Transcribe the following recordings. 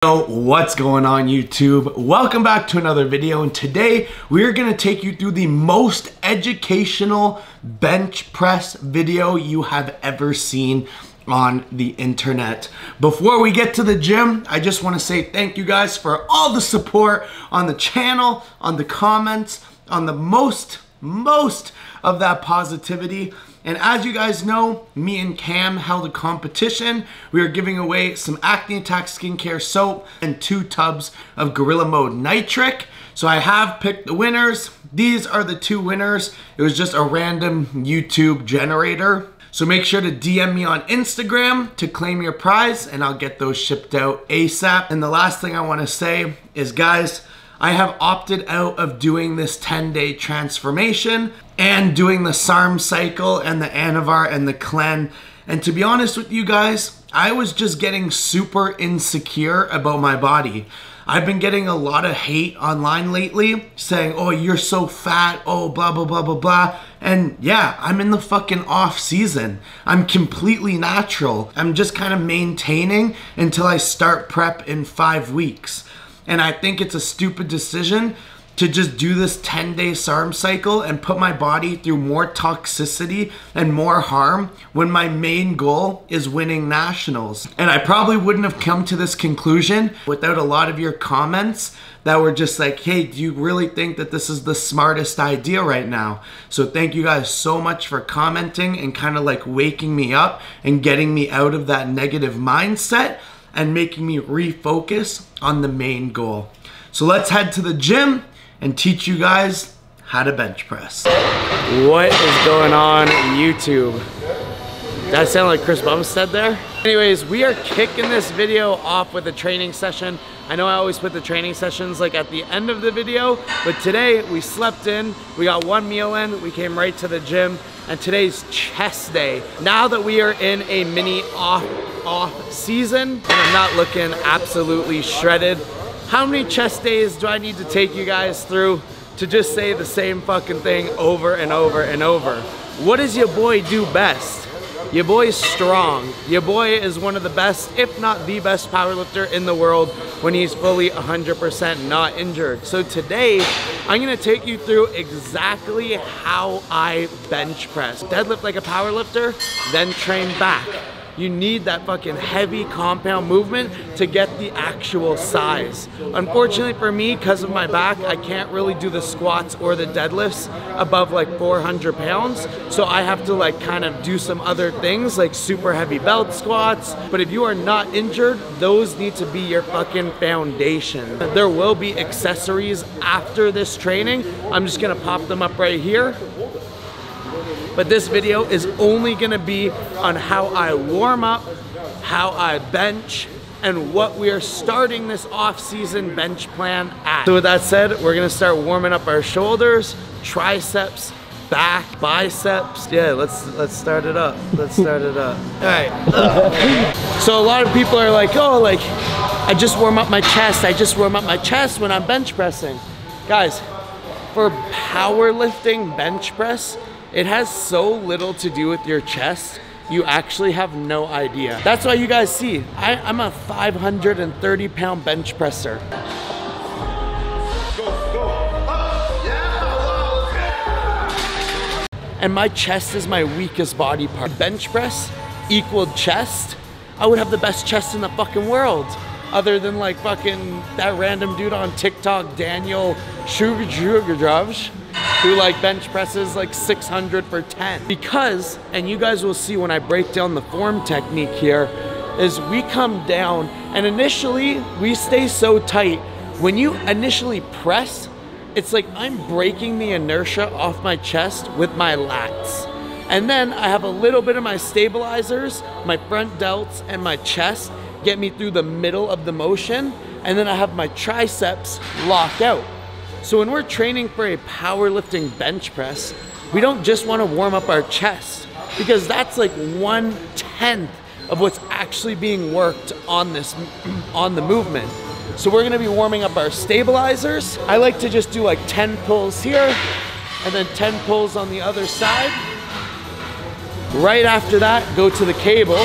What's going on YouTube? Welcome back to another video, and today we're going to take you through the most educational bench press video you have ever seen on the internet. Before we get to the gym, I just want to say thank you guys for all the support on the channel, on the comments, on the most of that positivity. And as you guys know, me and Cam held a competition. We are giving away some Acne Attack skincare soap and 2 tubs of Gorilla Mode Nitric. So I have picked the winners. These are the 2 winners. It was just a random YouTube generator. So make sure to DM me on Instagram to claim your prize, and I'll get those shipped out ASAP. And the last thing I want to say is, guys, I have opted out of doing this 10-day transformation and doing the SARM cycle and the Anavar and the Clen. And to be honest with you guys, I was just getting super insecure about my body. I've been getting a lot of hate online lately saying, oh, you're so fat, oh, blah, blah, blah, blah, blah. And yeah, I'm in the fucking off season. I'm completely natural. I'm just kind of maintaining until I start prep in 5 weeks. And I think it's a stupid decision to just do this 10-day SARM cycle and put my body through more toxicity and more harm when my main goal is winning nationals. And I probably wouldn't have come to this conclusion without a lot of your comments that were just like, hey, do you really think that this is the smartest idea right now? So thank you guys so much for commenting and kind of like waking me up and getting me out of that negative mindset and making me refocus on the main goal. So let's head to the gym and teach you guys how to bench press. What is going on YouTube? That sound like Chris Bumstead there? Anyways, we are kicking this video off with a training session. I know I always put the training sessions like at the end of the video, but today we slept in, we got 1 meal in, we came right to the gym, and today's chest day. Now that we are in a mini off season, and I'm not looking absolutely shredded, how many chest days do I need to take you guys through to just say the same fucking thing over and over and over? What does your boy do best? Your boy's strong. Your boy is one of the best, if not the best powerlifter in the world when he's fully 100% not injured. So today, I'm gonna take you through exactly how I bench press. Deadlift like a powerlifter, then train back. You need that fucking heavy compound movement to get the actual size. Unfortunately for me, because of my back, I can't really do the squats or the deadlifts above like 400 pounds. So I have to like kind of do some other things like super heavy belt squats. But if you are not injured, those need to be your fucking foundation. There will be accessories after this training. I'm just gonna pop them up right here. But this video is only gonna be on how I warm up, how I bench, and what we are starting this off-season bench plan at. So with that said, we're gonna start warming up our shoulders, triceps, back, biceps. Yeah, let's start it up. Let's start it up. All right. So a lot of people are like, oh, like, I just warm up my chest. I just warm up my chest when I'm bench pressing. Guys, for powerlifting bench press, it has so little to do with your chest, you actually have no idea. That's why you guys see, I'm a 530-pound bench presser. And my chest is my weakest body part. Bench press equaled chest, I would have the best chest in the fucking world. Other than like fucking that random dude on TikTok, Daniel Sugar, who like bench presses like 600 for 10. Because, and you guys will see when I break down the form technique here, is we come down and initially we stay so tight. When you initially press, it's like I'm breaking the inertia off my chest with my lats. And then I have a little bit of my stabilizers, my front delts and my chest get me through the middle of the motion. And then I have my triceps lock out. So when we're training for a powerlifting bench press, we don't just want to warm up our chest, because that's like 1/10 of what's actually being worked on this, on the movement. So we're going to be warming up our stabilizers. I like to just do like 10 pulls here and then 10 pulls on the other side. Right after that, go to the cable.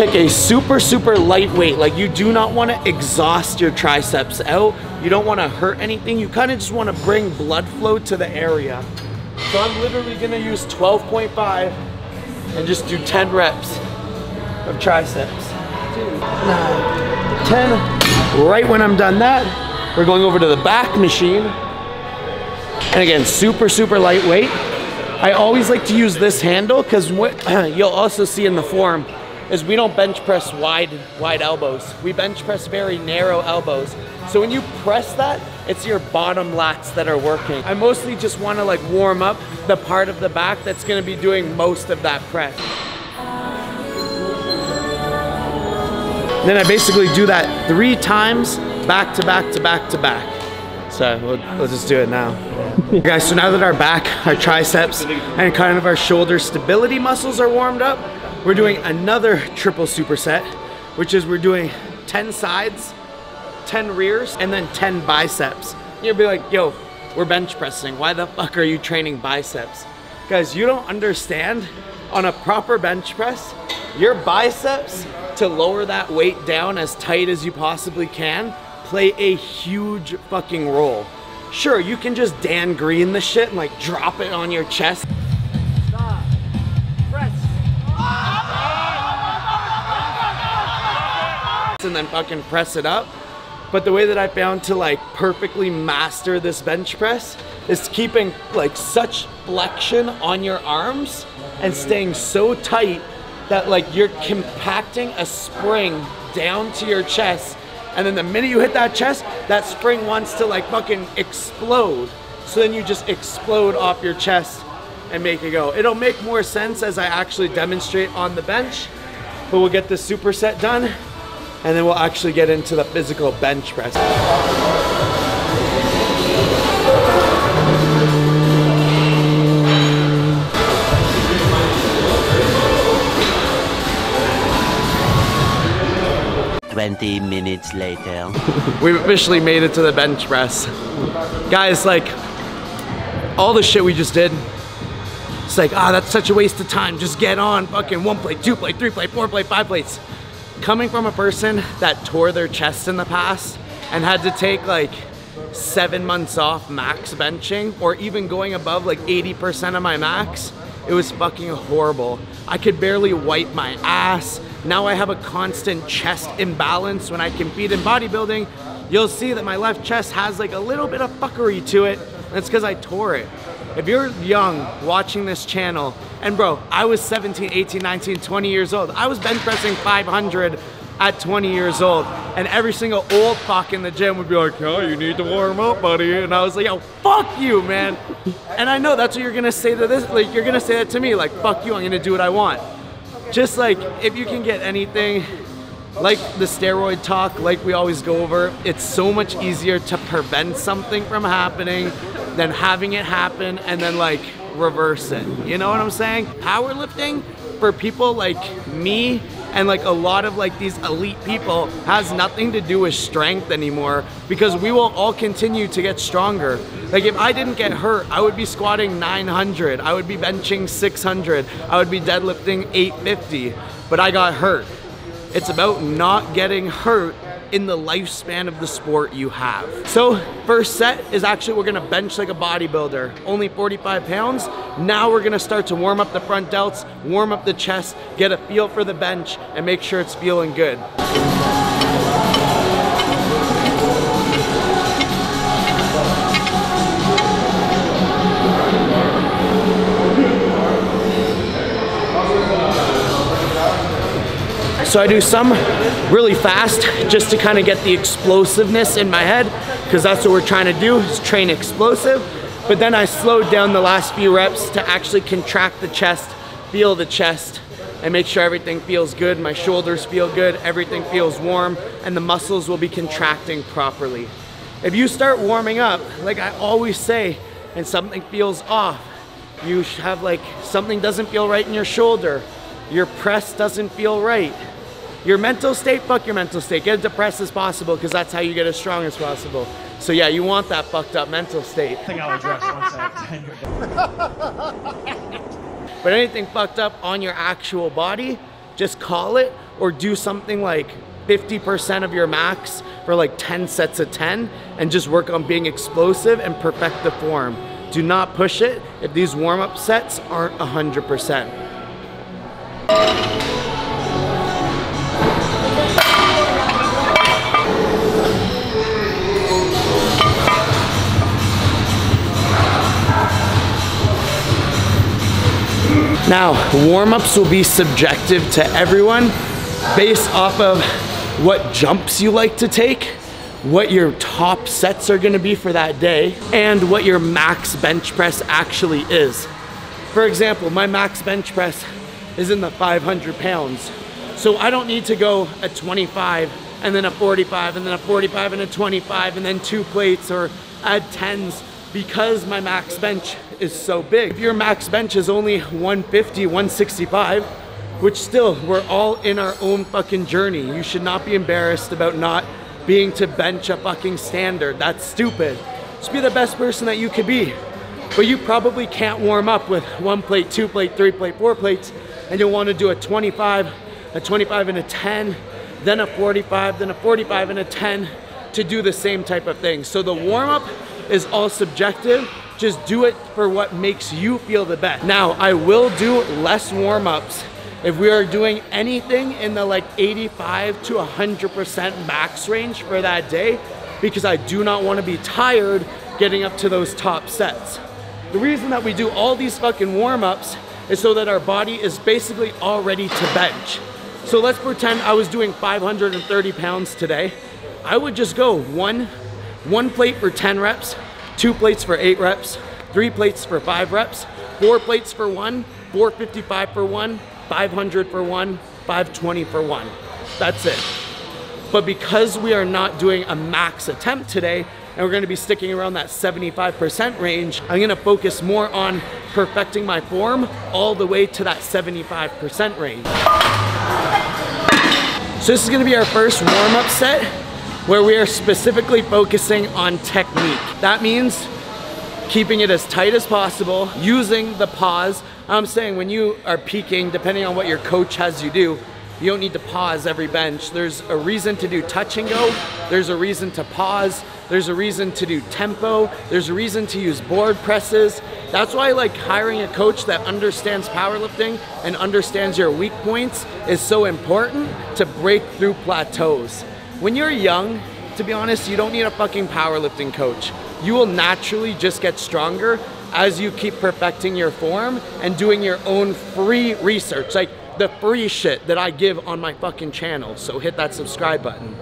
pick a super, super lightweight. Like, you do not want to exhaust your triceps out. You don't want to hurt anything. You kind of just want to bring blood flow to the area. So I'm literally gonna use 12.5 and just do 10 reps of triceps. 2, 9, 10. Right when I'm done that, we're going over to the back machine. And again, super, super lightweight. I always like to use this handle because what you'll also see in the form is we don't bench press wide elbows. We bench press very narrow elbows. So when you press that, it's your bottom lats that are working. I mostly just want to like warm up the part of the back that's going to be doing most of that press. Then I basically do that 3 times, back to back to back to back. So we'll just do it now. Guys, so now that our back, our triceps, and kind of our shoulder stability muscles are warmed up, we're doing another triple superset, which is we're doing 10 sides, 10 rears, and then 10 biceps. You'll be like, yo, we're bench pressing. Why the fuck are you training biceps? Guys, you don't understand. On a proper bench press, your biceps, to lower that weight down as tight as you possibly can, play a huge fucking role. Sure, you can just Dan Green the shit and like drop it on your chest. Stop. Press. And then fucking press it up. But the way that I found to like perfectly master this bench press is keeping like such flexion on your arms and staying so tight that like you're compacting a spring down to your chest, and then the minute you hit that chest, that spring wants to like fucking explode. So then you just explode off your chest and make it go. It'll make more sense as I actually demonstrate on the bench, but we'll get this superset done and then we'll actually get into the physical bench press. 20 minutes later. We've officially made it to the bench press. Guys, like, all the shit we just did, it's like, that's such a waste of time. Just get on fucking 1 plate, 2 plate, 3 plate, 4 plate, 5 plates. Coming from a person that tore their chest in the past and had to take like 7 months off max benching, or even going above like 80% of my max, it was fucking horrible. I could barely wipe my ass. Now I have a constant chest imbalance. When I compete in bodybuilding, you'll see that my left chest has like a little bit of fuckery to it. That's because I tore it. If you're young watching this channel, and bro, I was 17, 18, 19, 20 years old. I was bench pressing 500 at 20 years old, and every single old fuck in the gym would be like, oh, you need to warm up, buddy. And I was like, yo, fuck you, man. And I know that's what you're gonna say to this, like, you're gonna say that to me, like, fuck you, I'm gonna do what I want. Just like, if you can get anything, like the steroid talk, like we always go over, it's so much easier to prevent something from happening than having it happen and then like reverse it. You know what I'm saying? Powerlifting for people like me and like a lot of like these elite people has nothing to do with strength anymore, because we will all continue to get stronger. Like if I didn't get hurt, I would be squatting 900, I would be benching 600, I would be deadlifting 850, but I got hurt. It's about not getting hurt in the lifespan of the sport you have. So first set is actually, we're gonna bench like a bodybuilder, only 45 pounds. Now we're gonna start to warm up the front delts, warm up the chest, get a feel for the bench, and make sure it's feeling good. So I do some really fast just to kind of get the explosiveness in my head, because that's what we're trying to do, is train explosive. But then I slowed down the last few reps to actually contract the chest, feel the chest, and make sure everything feels good. My shoulders feel good, everything feels warm, and the muscles will be contracting properly. If you start warming up, like I always say, and something feels off, you have like, something doesn't feel right in your shoulder, your press doesn't feel right. Your mental state, fuck your mental state. Get as depressed as possible, because that's how you get as strong as possible. So yeah, you want that fucked up mental state. I think I'll address once I But anything fucked up on your actual body, just call it, or do something like 50% of your max for like 10 sets of 10 and just work on being explosive and perfect the form. Do not push it if these warm-up sets aren't 100%. Now, warm-ups will be subjective to everyone based off of what jumps you like to take, what your top sets are gonna be for that day, and what your max bench press actually is. For example, my max bench press is in the 500 pounds. So I don't need to go a 25 and then a 45 and then a 45 and a 25 and then 2 plates or add 10s because my max bench is so big. If your max bench is only 150, 165, which still, we're all in our own fucking journey. You should not be embarrassed about not being to bench a fucking standard. That's stupid. Just be the best person that you could be. But you probably can't warm up with 1 plate, 2 plate, 3 plate, 4 plates, and you'll want to do a 25 and a 10, then a 45, then a 45 and a 10 to do the same type of thing. So the warm up is all subjective. Just do it for what makes you feel the best. Now, I will do less warm-ups if we are doing anything in the like 85 to 100% max range for that day, because I do not want to be tired getting up to those top sets. The reason that we do all these fucking warm-ups is so that our body is basically all ready to bench. So let's pretend I was doing 530 pounds today. I would just go one plate for 10 reps, 2 plates for 8 reps, 3 plates for 5 reps, 4 plates for 1, 455 for 1, 500 for 1, 520 for 1. That's it. But because we are not doing a max attempt today, and we're gonna be sticking around that 75% range, I'm gonna focus more on perfecting my form all the way to that 75% range. So this is gonna be our first warm-up set where we are specifically focusing on technique. That means keeping it as tight as possible, using the pause. I'm saying when you are peaking, depending on what your coach has you do, you don't need to pause every bench. There's a reason to do touch and go. There's a reason to pause. There's a reason to do tempo. There's a reason to use board presses. That's why like hiring a coach that understands powerlifting and understands your weak points is so important to break through plateaus. When you're young, to be honest, you don't need a fucking powerlifting coach. You will naturally just get stronger as you keep perfecting your form and doing your own free research, like the free shit that I give on my fucking channel. So hit that subscribe button.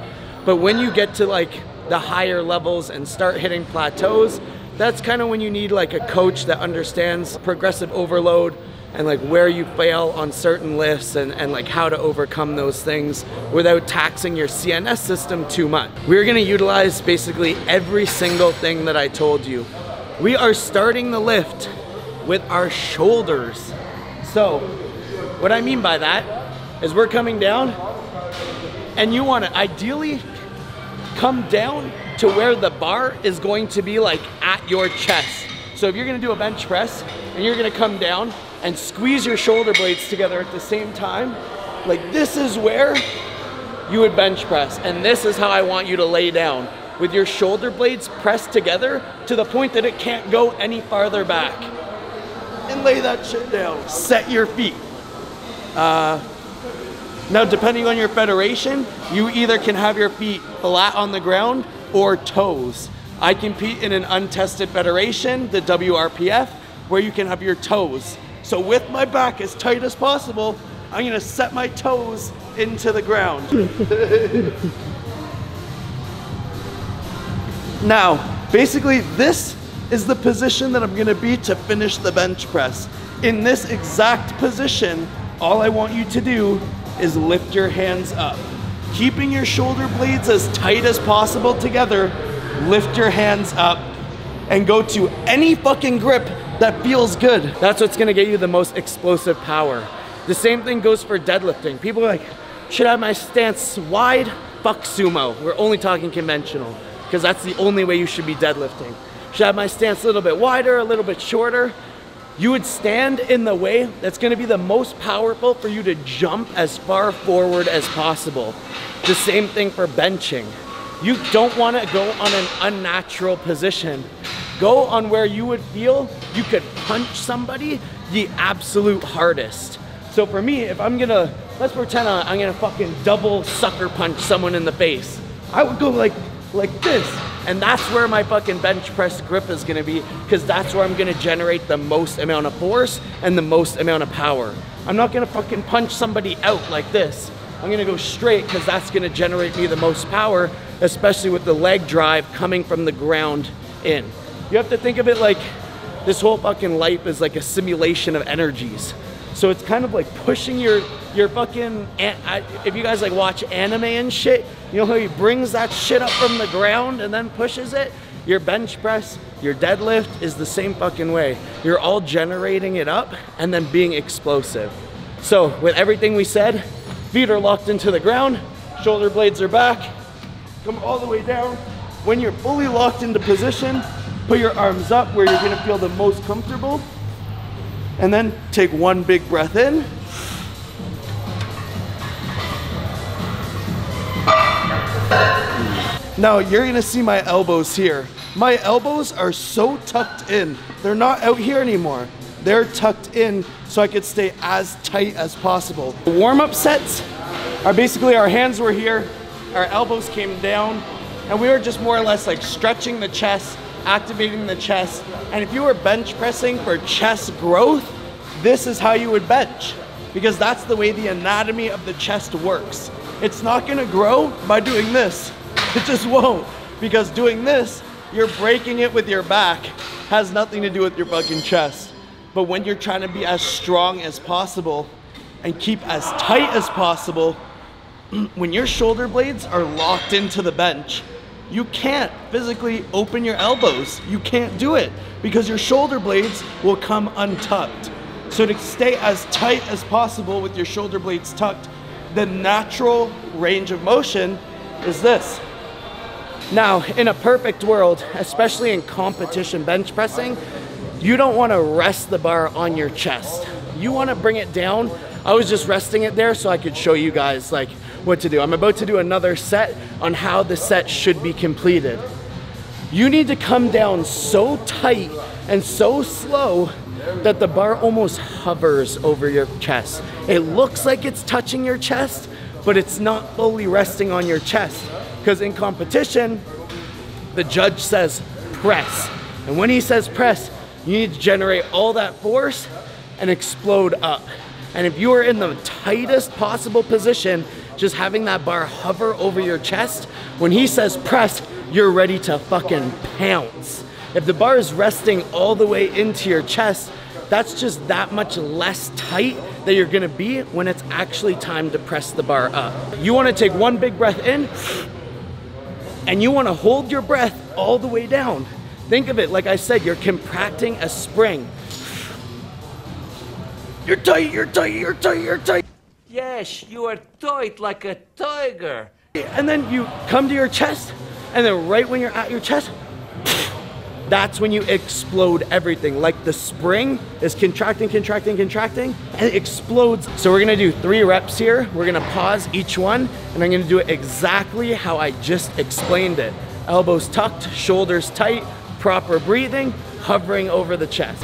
But when you get to like the higher levels and start hitting plateaus, that's kind of when you need like a coach that understands progressive overload and like where you fail on certain lifts and like how to overcome those things without taxing your CNS system too much. We're gonna utilize basically every single thing that I told you. We are starting the lift with our shoulders. So what I mean by that is we're coming down and you wanna ideally come down to where the bar is going to be like at your chest. So if you're gonna do a bench press and you're gonna come down and squeeze your shoulder blades together at the same time, like this is where you would bench press, and this is how I want you to lay down, with your shoulder blades pressed together to the point that it can't go any farther back. And lay that shit down. Set your feet. Now depending on your federation, you either can have your feet flat on the ground or toes. I compete in an untested federation, the WRPF, where you can have your toes. So with my back as tight as possible, I'm gonna set my toes into the ground. Now, basically this is the position that I'm gonna be to finish the bench press. In this exact position, all I want you to do is lift your hands up. Keeping your shoulder blades as tight as possible together, lift your hands up and go to any fucking grip that feels good. That's what's gonna get you the most explosive power. The same thing goes for deadlifting. People are like, should I have my stance wide? Fuck sumo. We're only talking conventional because that's the only way you should be deadlifting. Should I have my stance a little bit wider, a little bit shorter? You would stand in the way that's gonna be the most powerful for you to jump as far forward as possible. The same thing for benching. You don't wanna go on an unnatural position. Go on where you would feel you could punch somebody the absolute hardest. So for me, if I'm gonna, let's pretend I'm gonna fucking double sucker punch someone in the face. I would go like this. And that's where my fucking bench press grip is gonna be, because that's where I'm gonna generate the most amount of force and the most amount of power. I'm not gonna fucking punch somebody out like this. I'm gonna go straight, because that's gonna generate me the most power, especially with the leg drive coming from the ground in. You have to think of it like this whole fucking life is like a simulation of energies. So it's kind of like pushing your fucking, if you guys like watch anime and shit, you know how he brings that shit up from the ground and then pushes it? Your bench press, your deadlift is the same fucking way. You're all generating it up and then being explosive. So with everything we said, feet are locked into the ground, shoulder blades are back, come all the way down. When you're fully locked into position, put your arms up where you're gonna feel the most comfortable, and then take one big breath in. Now you're gonna see my elbows here. My elbows are so tucked in. They're not out here anymore. They're tucked in so I could stay as tight as possible. The warm-up sets are basically our hands were here, our elbows came down, and we were just more or less like stretching the chest, activating the chest. And if you were bench pressing for chest growth, this is how you would bench, because that's the way the anatomy of the chest works. It's not gonna grow by doing this. It just won't, because doing this, you're breaking it with your back, has nothing to do with your fucking chest. But when you're trying to be as strong as possible and keep as tight as possible, when your shoulder blades are locked into the bench, you can't physically open your elbows. You can't do it because your shoulder blades will come untucked. So to stay as tight as possible with your shoulder blades tucked, the natural range of motion is this. Now, in a perfect world, especially in competition bench pressing, you don't want to rest the bar on your chest. You want to bring it down. I was just resting it there so I could show you guys like what to do. I'm about to do another set on how the set should be completed. You need to come down so tight and so slow that the bar almost hovers over your chest. It looks like it's touching your chest, but it's not fully resting on your chest. Because in competition, the judge says press. And when he says press, you need to generate all that force and explode up. And if you are in the tightest possible position, just having that bar hover over your chest, when he says press, you're ready to fucking pounce. If the bar is resting all the way into your chest, that's just that much less tight that you're gonna be when it's actually time to press the bar up. You wanna take one big breath in, and you wanna hold your breath all the way down. Think of it, like I said, you're contracting a spring. You're tight, you're tight, you're tight, you're tight. Yes, you are tight like a tiger. And then you come to your chest, and then right when you're at your chest, that's when you explode everything. Like the spring is contracting, contracting, contracting, and it explodes. So we're gonna do 3 reps here. We're gonna pause each one, and I'm gonna do it exactly how I just explained it. Elbows tucked, shoulders tight, proper breathing, hovering over the chest.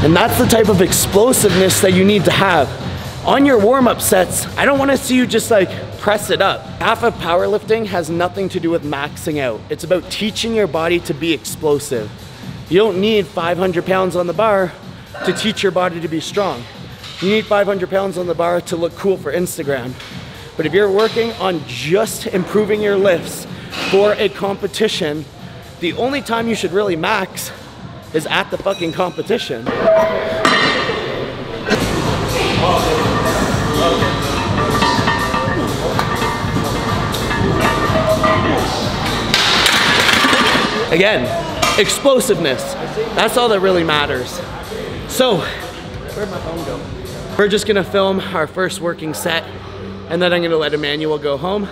And that's the type of explosiveness that you need to have. On your warm-up sets, I don't want to see you just like press it up. Half of powerlifting has nothing to do with maxing out. It's about teaching your body to be explosive. You don't need 500 pounds on the bar to teach your body to be strong. You need 500 pounds on the bar to look cool for Instagram. But if you're working on just improving your lifts for a competition, the only time you should really max is at the fucking competition. Again, explosiveness. That's all that really matters. So, Where'd my phone go? We're just gonna film our first working set, and then I'm gonna let Emmanuel go home.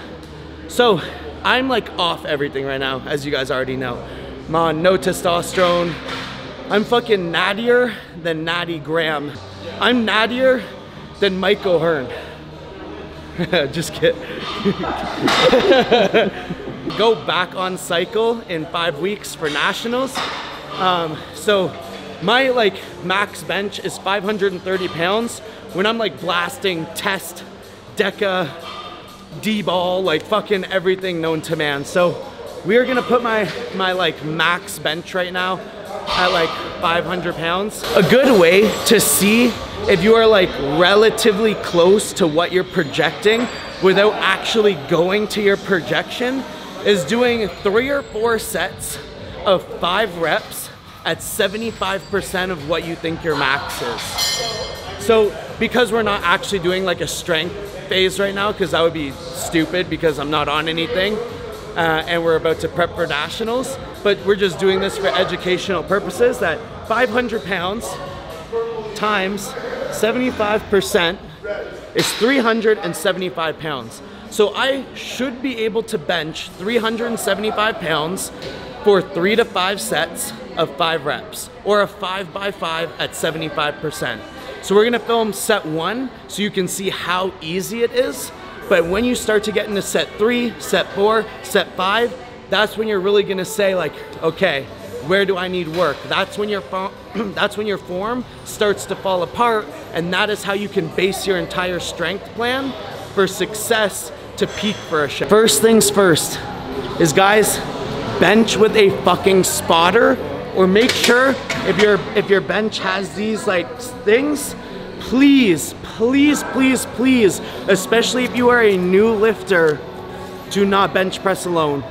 So I'm like off everything right now, as you guys already know. I'm on no testosterone. I'm fucking nattier than Natty Graham. I'm nattier than Mike O'Hearn. Just kidding. Go back on cycle in 5 weeks for nationals. So my like max bench is 530 pounds when I'm like blasting test, deca, D-ball, like fucking everything known to man. So we are gonna put my like max bench right now at like 500 pounds. A good way to see if you are like relatively close to what you're projecting without actually going to your projection is doing 3 or 4 sets of 5 reps at 75% of what you think your max is. So because we're not actually doing like a strength phase right now, because that would be stupid because I'm not on anything, and we're about to prep for nationals, but we're just doing this for educational purposes, that 500 pounds times 75% is 375 pounds. So I should be able to bench 375 pounds for 3 to 5 sets of 5 reps, or a 5x5 at 75%. So we're gonna film set 1 so you can see how easy it is. But when you start to get into set 3, set 4, set 5, that's when you're really gonna say like, okay, where do I need work? That's when your form starts to fall apart, and that is how you can base your entire strength plan for success to peak for a show. First things first is, guys, bench with a fucking spotter, or make sure if your bench has these like things, please, please, please, please, especially if you are a new lifter, do not bench press alone.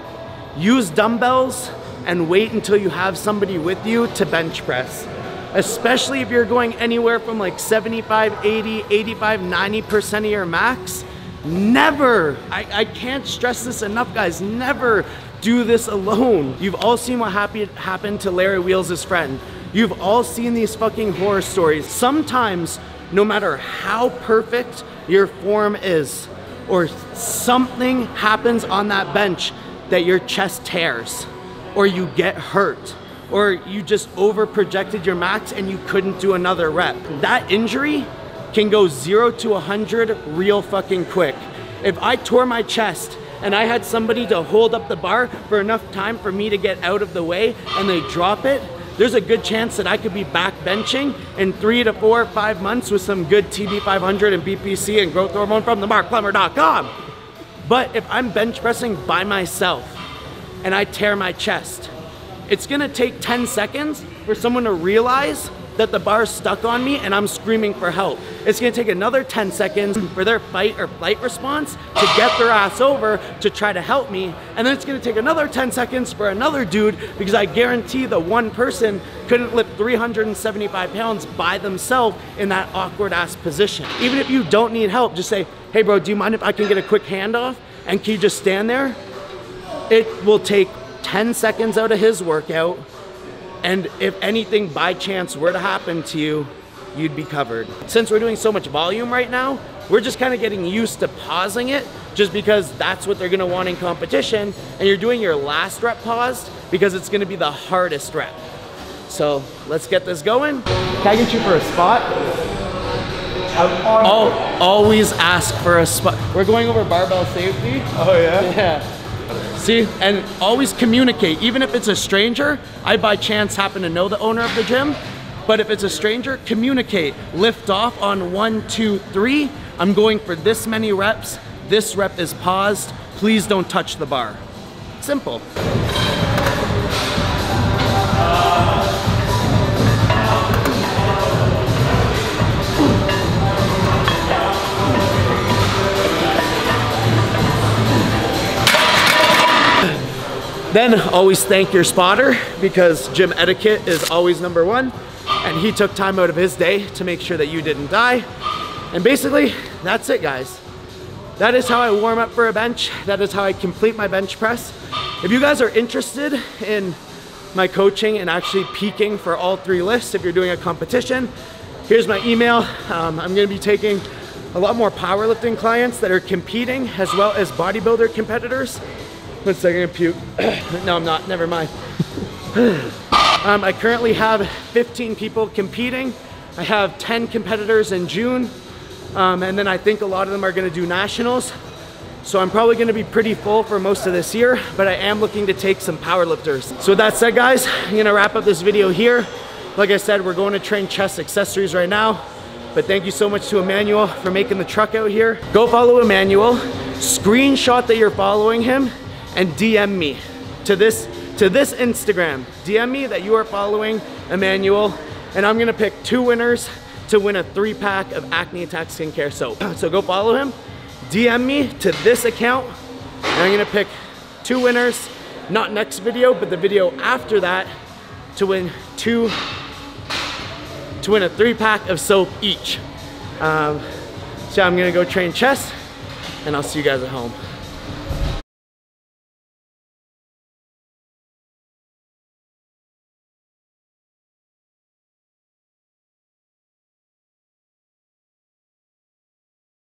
Use dumbbells and wait until you have somebody with you to bench press. Especially if you're going anywhere from like 75, 80, 85, 90% of your max. Never, I can't stress this enough, guys, never do this alone. You've all seen what happened to Larry Wheels' friend. You've all seen these fucking horror stories. Sometimes, no matter how perfect your form is, or something happens on that bench that your chest tears, or you get hurt, or you just over projected your max and you couldn't do another rep. That injury can go 0 to 100 real fucking quick. If I tore my chest and I had somebody to hold up the bar for enough time for me to get out of the way and they drop it, there's a good chance that I could be back benching in 3 to 4 or 5 months with some good TB500 and BPC and growth hormone from the Plummer.com. But if I'm bench pressing by myself and I tear my chest, it's gonna take 10 seconds for someone to realize that the bar's stuck on me and I'm screaming for help. It's gonna take another 10 seconds for their fight or flight response to get their ass over to try to help me. And then it's gonna take another 10 seconds for another dude, because I guarantee the one person couldn't lift 375 pounds by themselves in that awkward ass position. Even if you don't need help, just say, hey bro, do you mind if I can get a quick handoff? And can you just stand there? It will take 10 seconds out of his workout, and if anything by chance were to happen to you, you'd be covered. Since we're doing so much volume right now, we're just kind of getting used to pausing it, just because that's what they're gonna want in competition, and you're doing your last rep paused because it's gonna be the hardest rep. So let's get this going. Can I get you for a spot? I'll always ask for a spot. We're going over barbell safety. Oh yeah? Yeah. See, and always communicate. Even if it's a stranger, I by chance happen to know the owner of the gym, but if it's a stranger, communicate. Lift off on 1, 2, 3. I'm going for this many reps. This rep is paused. Please don't touch the bar. Simple. Then always thank your spotter, because gym etiquette is always number 1. And he took time out of his day to make sure that you didn't die. And basically, that's it, guys. That is how I warm up for a bench. That is how I complete my bench press. If you guys are interested in my coaching and actually peaking for all 3 lifts, if you're doing a competition, Here's my email. I'm gonna be taking a lot more powerlifting clients that are competing as well as bodybuilder competitors. 1 second, I'm gonna puke. No, I'm not, never mind. I currently have 15 people competing. I have 10 competitors in June. And then I think a lot of them are gonna do nationals. So I'm probably gonna be pretty full for most of this year, but I am looking to take some powerlifters. So with that said, guys, I'm gonna wrap up this video here. Like I said, we're going to train chest accessories right now. But thank you so much to Emmanuel for making the truck out here. Go follow Emmanuel, screenshot that you're following him, and DM me to this Instagram. DM me that you are following Emmanuel, and I'm gonna pick 2 winners to win a 3-pack of Acne Attack skincare soap. So go follow him, DM me to this account, and I'm gonna pick 2 winners, not next video, but the video after that, to win a 3-pack of soap each. So I'm gonna go train chest, and I'll see you guys at home.